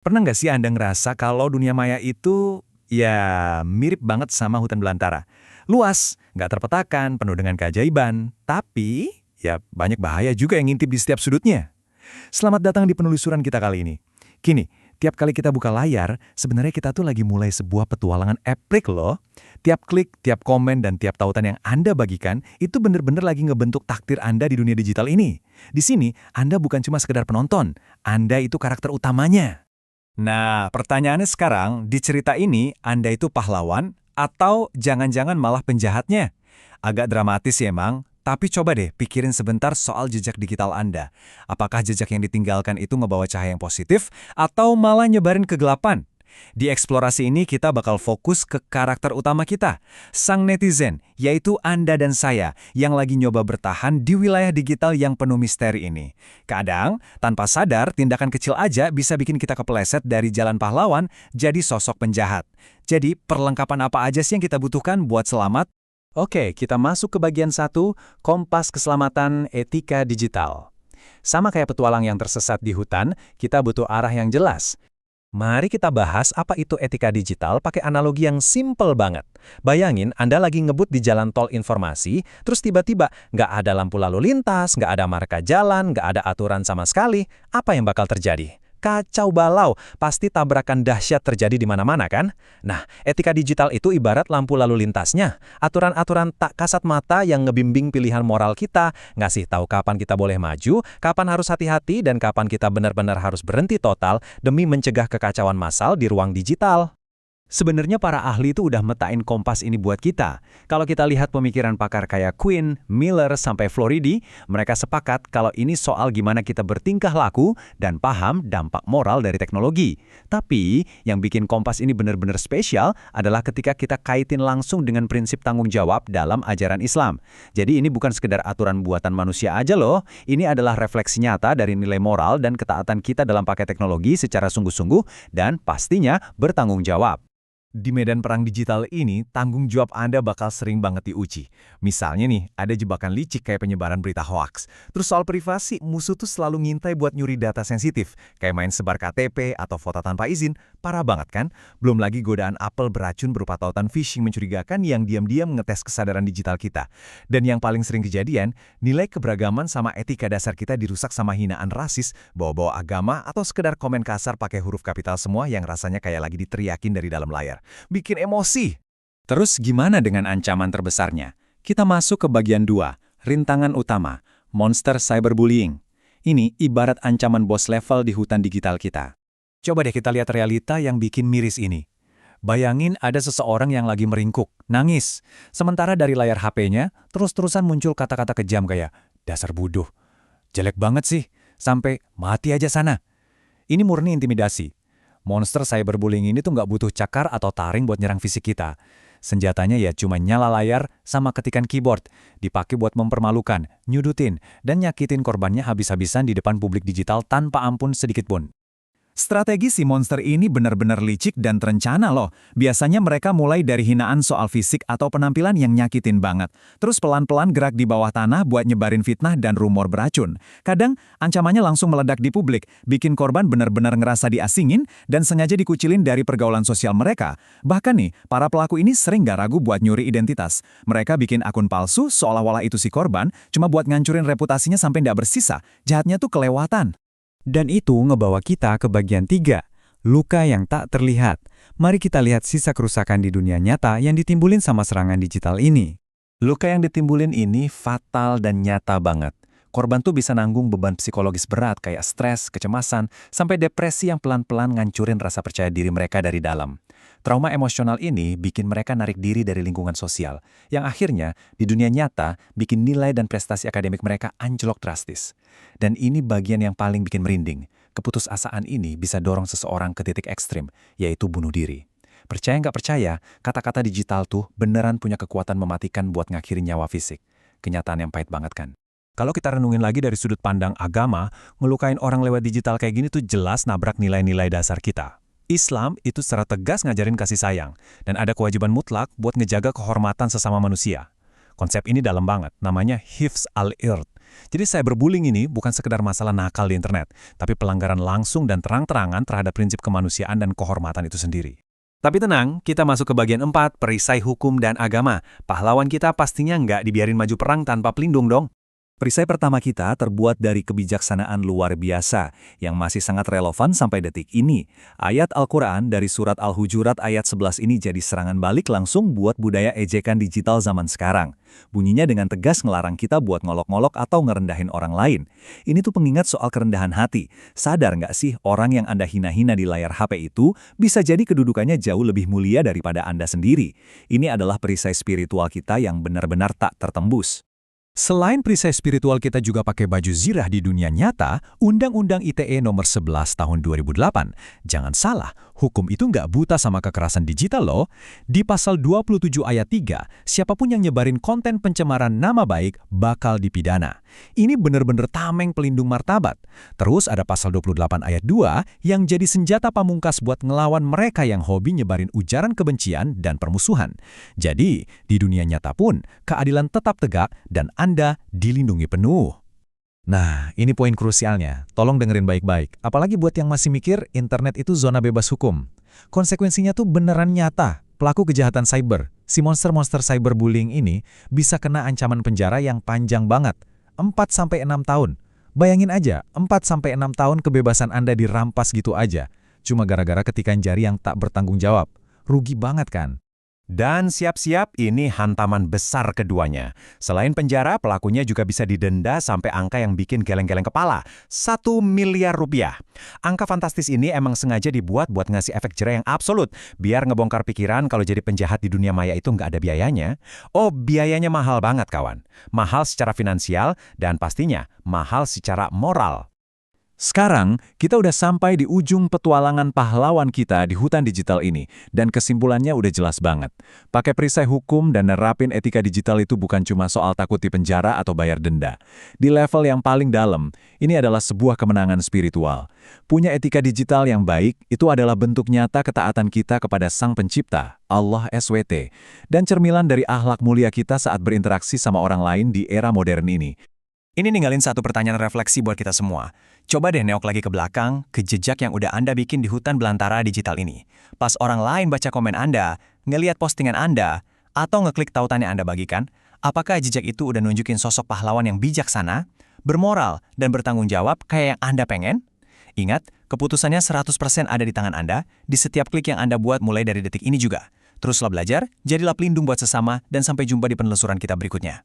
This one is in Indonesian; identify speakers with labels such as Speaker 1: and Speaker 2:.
Speaker 1: Pernah nggak sih Anda ngerasa kalau dunia maya itu, ya mirip banget sama hutan belantara? Luas, nggak terpetakan, penuh dengan keajaiban, tapi ya banyak bahaya juga yang ngintip di setiap sudutnya. Selamat datang di penelusuran kita kali ini. Kini, tiap kali kita buka layar, sebenarnya kita tuh lagi mulai sebuah petualangan epik loh. Tiap klik, tiap komen, dan tiap tautan yang Anda bagikan, itu bener-bener lagi ngebentuk takdir Anda di dunia digital ini. Di sini, Anda bukan cuma sekedar penonton, Anda itu karakter utamanya. Nah, pertanyaannya sekarang, di cerita ini, Anda itu pahlawan atau jangan-jangan malah penjahatnya? Agak dramatis ya emang, tapi coba deh pikirin sebentar soal jejak digital Anda. Apakah jejak yang ditinggalkan itu ngebawa cahaya yang positif atau malah nyebarin kegelapan? Di eksplorasi ini kita bakal fokus ke karakter utama kita, sang netizen, yaitu Anda dan saya, yang lagi nyoba bertahan di wilayah digital yang penuh misteri ini. Kadang, tanpa sadar, tindakan kecil aja bisa bikin kita kepeleset dari jalan pahlawan jadi sosok penjahat. Jadi, perlengkapan apa aja sih yang kita butuhkan buat selamat? Oke, kita masuk ke bagian 1, Kompas Keselamatan Etika Digital. Sama kayak petualang yang tersesat di hutan, kita butuh arah yang jelas. Mari kita bahas apa itu etika digital pakai analogi yang simple banget. Bayangin Anda lagi ngebut di jalan tol informasi, terus tiba-tiba nggak ada lampu lalu lintas, nggak ada marka jalan, nggak ada aturan sama sekali. Apa yang bakal terjadi? Kacau balau, pasti tabrakan dahsyat terjadi di mana-mana kan? Nah, etika digital itu ibarat lampu lalu lintasnya. Aturan-aturan tak kasat mata yang ngebimbing pilihan moral kita, ngasih tahu kapan kita boleh maju, kapan harus hati-hati, dan kapan kita benar-benar harus berhenti total demi mencegah kekacauan massal di ruang digital. Sebenarnya para ahli itu udah metain kompas ini buat kita. Kalau kita lihat pemikiran pakar kayak Quinn, Miller, sampai Floridi, mereka sepakat kalau ini soal gimana kita bertingkah laku dan paham dampak moral dari teknologi. Tapi, yang bikin kompas ini benar-benar spesial adalah ketika kita kaitin langsung dengan prinsip tanggung jawab dalam ajaran Islam. Jadi ini bukan sekedar aturan buatan manusia aja loh, ini adalah refleksi nyata dari nilai moral dan ketaatan kita dalam pakai teknologi secara sungguh-sungguh dan pastinya bertanggung jawab. Di medan perang digital ini, tanggung jawab Anda bakal sering banget diuji. Misalnya nih, ada jebakan licik kayak penyebaran berita hoaks. Terus soal privasi, musuh tuh selalu ngintai buat nyuri data sensitif, kayak main sebar KTP atau foto tanpa izin. Parah banget kan? Belum lagi godaan Apple beracun berupa tautan phishing mencurigakan yang diam-diam ngetes kesadaran digital kita. Dan yang paling sering kejadian, nilai keberagaman sama etika dasar kita dirusak sama hinaan rasis, bawa-bawa agama, atau sekedar komen kasar pakai huruf kapital semua yang rasanya kayak lagi diteriakin dari dalam layar. Bikin emosi. Terus gimana dengan ancaman terbesarnya? Kita masuk ke bagian 2, rintangan utama, monster cyberbullying. Ini ibarat ancaman boss level di hutan digital kita. Coba deh kita lihat realita yang bikin miris ini. Bayangin ada seseorang yang lagi meringkuk, nangis. Sementara dari layar HP-nya, terus-terusan muncul kata-kata kejam kayak, dasar bodoh, jelek banget sih, sampai mati aja sana. Ini murni intimidasi. Monster cyberbullying ini tuh nggak butuh cakar atau taring buat nyerang fisik kita. Senjatanya ya cuma nyala layar sama ketikan keyboard, dipakai buat mempermalukan, nyudutin, dan nyakitin korbannya habis-habisan di depan publik digital tanpa ampun sedikit pun. Strategi si monster ini benar-benar licik dan terencana loh. Biasanya mereka mulai dari hinaan soal fisik atau penampilan yang nyakitin banget. Terus pelan-pelan gerak di bawah tanah buat nyebarin fitnah dan rumor beracun. Kadang, ancamannya langsung meledak di publik, bikin korban benar-benar ngerasa diasingin dan sengaja dikucilin dari pergaulan sosial mereka. Bahkan nih, para pelaku ini sering gak ragu buat nyuri identitas. Mereka bikin akun palsu seolah-olah itu si korban, cuma buat ngancurin reputasinya sampai nggak bersisa. Jahatnya tuh kelewatan. Dan itu ngebawa kita ke bagian 3, luka yang tak terlihat. Mari kita lihat sisa kerusakan di dunia nyata yang ditimbulin sama serangan digital ini. Luka yang ditimbulin ini fatal dan nyata banget. Korban tuh bisa nanggung beban psikologis berat kayak stres, kecemasan, sampai depresi yang pelan-pelan ngancurin rasa percaya diri mereka dari dalam. Trauma emosional ini bikin mereka narik diri dari lingkungan sosial, yang akhirnya di dunia nyata bikin nilai dan prestasi akademik mereka anjlok drastis. Dan ini bagian yang paling bikin merinding. Keputusasaan ini bisa dorong seseorang ke titik ekstrim, yaitu bunuh diri. Percaya nggak percaya, kata-kata digital tuh beneran punya kekuatan mematikan buat ngakhirin nyawa fisik. Kenyataan yang pahit banget kan? Kalau kita renungin lagi dari sudut pandang agama, ngelukain orang lewat digital kayak gini tuh jelas nabrak nilai-nilai dasar kita. Islam itu secara tegas ngajarin kasih sayang, dan ada kewajiban mutlak buat ngejaga kehormatan sesama manusia. Konsep ini dalam banget, namanya hifz al-ird.
Speaker 2: Jadi cyberbullying ini bukan sekedar masalah nakal di internet, tapi pelanggaran langsung dan terang-terangan terhadap prinsip kemanusiaan dan kehormatan itu sendiri.
Speaker 1: Tapi tenang, kita masuk ke bagian 4, perisai hukum dan agama. Pahlawan kita pastinya nggak dibiarin maju perang tanpa pelindung dong. Perisai pertama kita terbuat dari kebijaksanaan luar biasa yang masih sangat relevan sampai detik ini. Ayat Al-Quran dari surat Al-Hujurat ayat 11 ini jadi serangan balik langsung buat budaya ejekan digital zaman sekarang. Bunyinya dengan tegas ngelarang kita buat ngolok-ngolok atau ngerendahin orang lain. Ini tuh pengingat soal kerendahan hati. Sadar nggak sih orang yang Anda hina-hina di layar HP itu bisa jadi kedudukannya jauh lebih mulia daripada Anda sendiri. Ini adalah perisai spiritual kita yang benar-benar tak tertembus.
Speaker 2: Selain perisai spiritual kita juga pakai baju zirah di dunia nyata, Undang-Undang ITE nomor 11 tahun 2008. Jangan salah, hukum itu nggak buta sama kekerasan digital loh. Di pasal 27 ayat 3, siapapun yang nyebarin konten pencemaran nama baik bakal dipidana. Ini bener-bener tameng pelindung martabat. Terus ada pasal 28 ayat 2 yang jadi senjata pamungkas buat ngelawan mereka yang hobi nyebarin ujaran kebencian dan permusuhan. Jadi, di dunia nyata pun, keadilan tetap tegak dan Anda dilindungi penuh. Nah, ini poin krusialnya. Tolong dengerin baik-baik. Apalagi buat yang masih mikir internet itu zona bebas hukum. Konsekuensinya tuh beneran nyata. Pelaku kejahatan cyber, si monster-monster cyberbullying ini bisa kena ancaman penjara yang panjang banget. 4-6 tahun. Bayangin aja, 4-6 tahun kebebasan Anda dirampas gitu aja. Cuma gara-gara ketikan jari yang tak bertanggung jawab. Rugi banget kan?
Speaker 1: Dan siap-siap ini hantaman besar keduanya. Selain penjara, pelakunya juga bisa didenda sampai angka yang bikin geleng-geleng kepala. 1 miliar rupiah. Angka fantastis ini emang sengaja dibuat buat ngasih efek jera yang absolut. Biar ngebongkar pikiran kalau jadi penjahat di dunia maya itu nggak ada biayanya. Oh, biayanya mahal banget kawan. Mahal secara finansial dan pastinya mahal secara moral.
Speaker 2: Sekarang, kita udah sampai di ujung petualangan pahlawan kita di hutan digital ini, dan kesimpulannya udah jelas banget. Pakai perisai hukum dan nerapin etika digital itu bukan cuma soal takut di penjara atau bayar denda. Di level yang paling dalam, ini adalah sebuah kemenangan spiritual. Punya etika digital yang baik, itu adalah bentuk nyata ketaatan kita kepada Sang Pencipta, Allah SWT, dan cerminan dari akhlak mulia kita saat berinteraksi sama orang lain di era modern ini.
Speaker 1: Ini ninggalin satu pertanyaan refleksi buat kita semua. Coba deh neok lagi ke belakang, ke jejak yang udah Anda bikin di hutan belantara digital ini. Pas orang lain baca komen Anda, ngelihat postingan Anda, atau ngeklik tautan yang Anda bagikan, apakah jejak itu udah nunjukin sosok pahlawan yang bijaksana, bermoral, dan bertanggung jawab kayak yang Anda pengen? Ingat, keputusannya 100% ada di tangan Anda, di setiap klik yang Anda buat mulai dari detik ini juga. Teruslah belajar, jadilah pelindung buat sesama, dan sampai jumpa di penelusuran kita berikutnya.